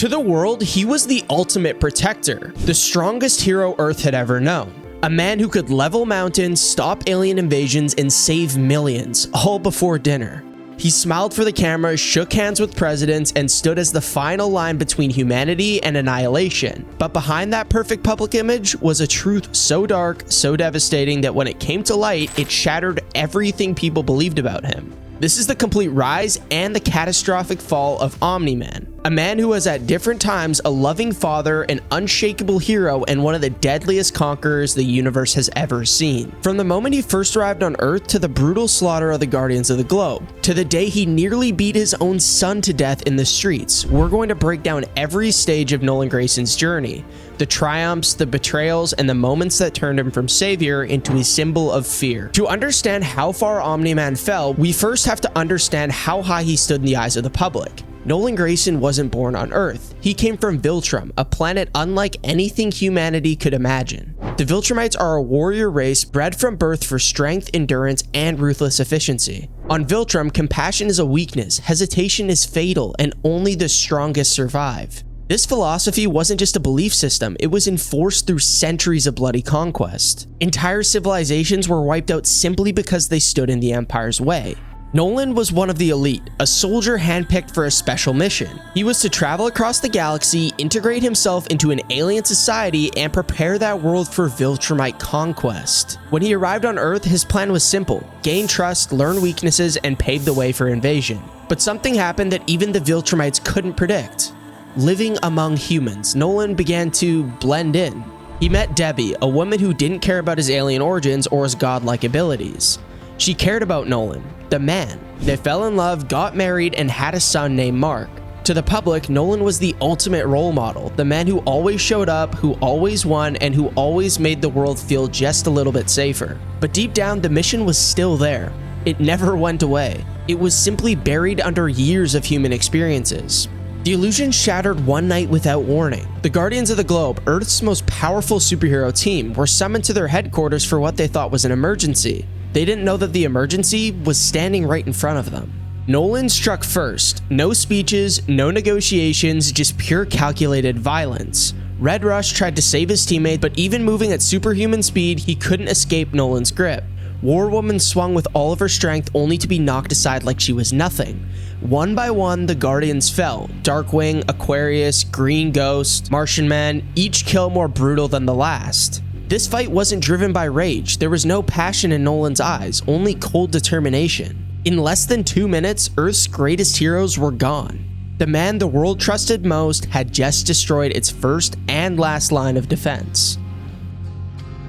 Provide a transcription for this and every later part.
To the world, he was the ultimate protector, the strongest hero Earth had ever known. A man who could level mountains, stop alien invasions, and save millions, all before dinner. He smiled for the camera, shook hands with presidents, and stood as the final line between humanity and annihilation. But behind that perfect public image was a truth so dark, so devastating that when it came to light, it shattered everything people believed about him. This is the complete rise and the catastrophic fall of Omni-Man, a man who was at different times a loving father, an unshakable hero, and one of the deadliest conquerors the universe has ever seen. From the moment he first arrived on Earth to the brutal slaughter of the Guardians of the Globe, to the day he nearly beat his own son to death in the streets, we're going to break down every stage of Nolan Grayson's journey. The triumphs, the betrayals, and the moments that turned him from savior into a symbol of fear. To understand how far Omni-Man fell, we first have to understand how high he stood in the eyes of the public. Nolan Grayson wasn't born on Earth. He came from Viltrum, a planet unlike anything humanity could imagine. The Viltrumites are a warrior race bred from birth for strength, endurance, and ruthless efficiency. On Viltrum, compassion is a weakness, hesitation is fatal, and only the strongest survive. This philosophy wasn't just a belief system, it was enforced through centuries of bloody conquest. Entire civilizations were wiped out simply because they stood in the Empire's way. Nolan was one of the elite, a soldier handpicked for a special mission. He was to travel across the galaxy, integrate himself into an alien society, and prepare that world for Viltrumite conquest. When he arrived on Earth, his plan was simple: gain trust, learn weaknesses, and pave the way for invasion. But something happened that even the Viltrumites couldn't predict. Living among humans, Nolan began to blend in. He met Debbie, a woman who didn't care about his alien origins or his godlike abilities. She cared about Nolan, the man. They fell in love, got married, and had a son named Mark. To the public, Nolan was the ultimate role model, the man who always showed up, who always won, and who always made the world feel just a little bit safer. But deep down, the mission was still there. It never went away. It was simply buried under years of human experiences. The illusion shattered one night without warning. The Guardians of the Globe, Earth's most powerful superhero team, were summoned to their headquarters for what they thought was an emergency. They didn't know that the emergency was standing right in front of them. Nolan struck first. No speeches, no negotiations, just pure calculated violence. Red Rush tried to save his teammate, but even moving at superhuman speed, he couldn't escape Nolan's grip. War Woman swung with all of her strength only to be knocked aside like she was nothing. One by one, the Guardians fell. Darkwing, Aquarius, Green Ghost, Martian Man, each kill more brutal than the last. This fight wasn't driven by rage. There was no passion in Nolan's eyes, only cold determination. In less than 2 minutes, Earth's greatest heroes were gone. The man the world trusted most had just destroyed its first and last line of defense.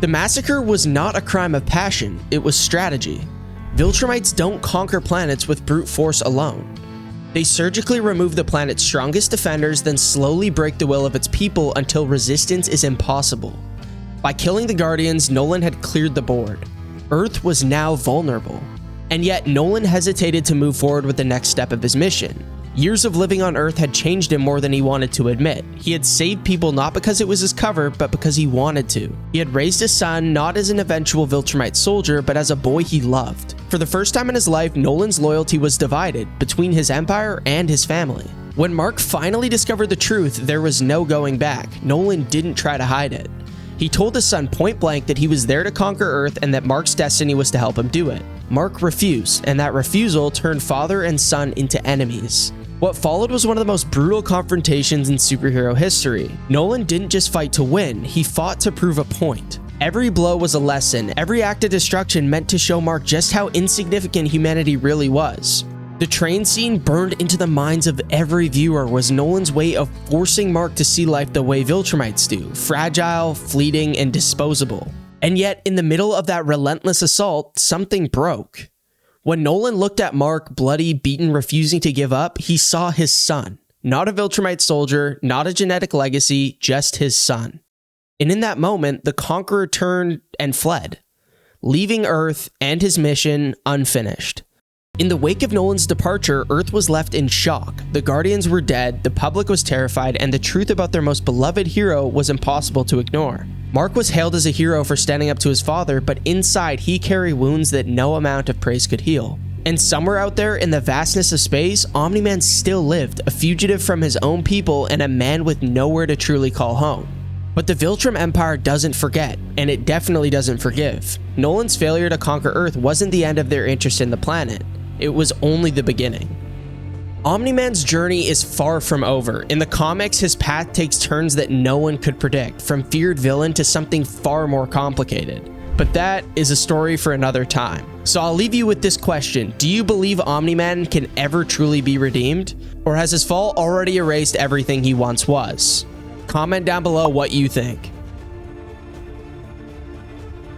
The massacre was not a crime of passion, it was strategy. Viltrumites don't conquer planets with brute force alone. They surgically remove the planet's strongest defenders, then slowly break the will of its people until resistance is impossible. By killing the Guardians, Nolan had cleared the board. Earth was now vulnerable. And yet, Nolan hesitated to move forward with the next step of his mission. Years of living on Earth had changed him more than he wanted to admit. He had saved people not because it was his cover, but because he wanted to. He had raised his son not as an eventual Viltrumite soldier, but as a boy he loved. For the first time in his life, Nolan's loyalty was divided between his empire and his family. When Mark finally discovered the truth, there was no going back. Nolan didn't try to hide it. He told his son point blank that he was there to conquer Earth and that Mark's destiny was to help him do it. Mark refused, and that refusal turned father and son into enemies. What followed was one of the most brutal confrontations in superhero history. Nolan didn't just fight to win, he fought to prove a point. Every blow was a lesson, every act of destruction meant to show Mark just how insignificant humanity really was. The train scene burned into the minds of every viewer was Nolan's way of forcing Mark to see life the way Viltrumites do, fragile, fleeting, and disposable. And yet, in the middle of that relentless assault, something broke. When Nolan looked at Mark, bloody, beaten, refusing to give up, he saw his son. Not a Viltrumite soldier, not a genetic legacy, just his son. And in that moment, the Conqueror turned and fled, leaving Earth and his mission unfinished. In the wake of Nolan's departure, Earth was left in shock. The Guardians were dead, the public was terrified, and the truth about their most beloved hero was impossible to ignore. Mark was hailed as a hero for standing up to his father, but inside he carried wounds that no amount of praise could heal. And somewhere out there in the vastness of space, Omni-Man still lived, a fugitive from his own people and a man with nowhere to truly call home. But the Viltrum Empire doesn't forget, and it definitely doesn't forgive. Nolan's failure to conquer Earth wasn't the end of their interest in the planet. It was only the beginning. Omni-Man's journey is far from over. In the comics, his path takes turns that no one could predict, from feared villain to something far more complicated. But that is a story for another time. So I'll leave you with this question. Do you believe Omni-Man can ever truly be redeemed? Or has his fall already erased everything he once was? Comment down below what you think.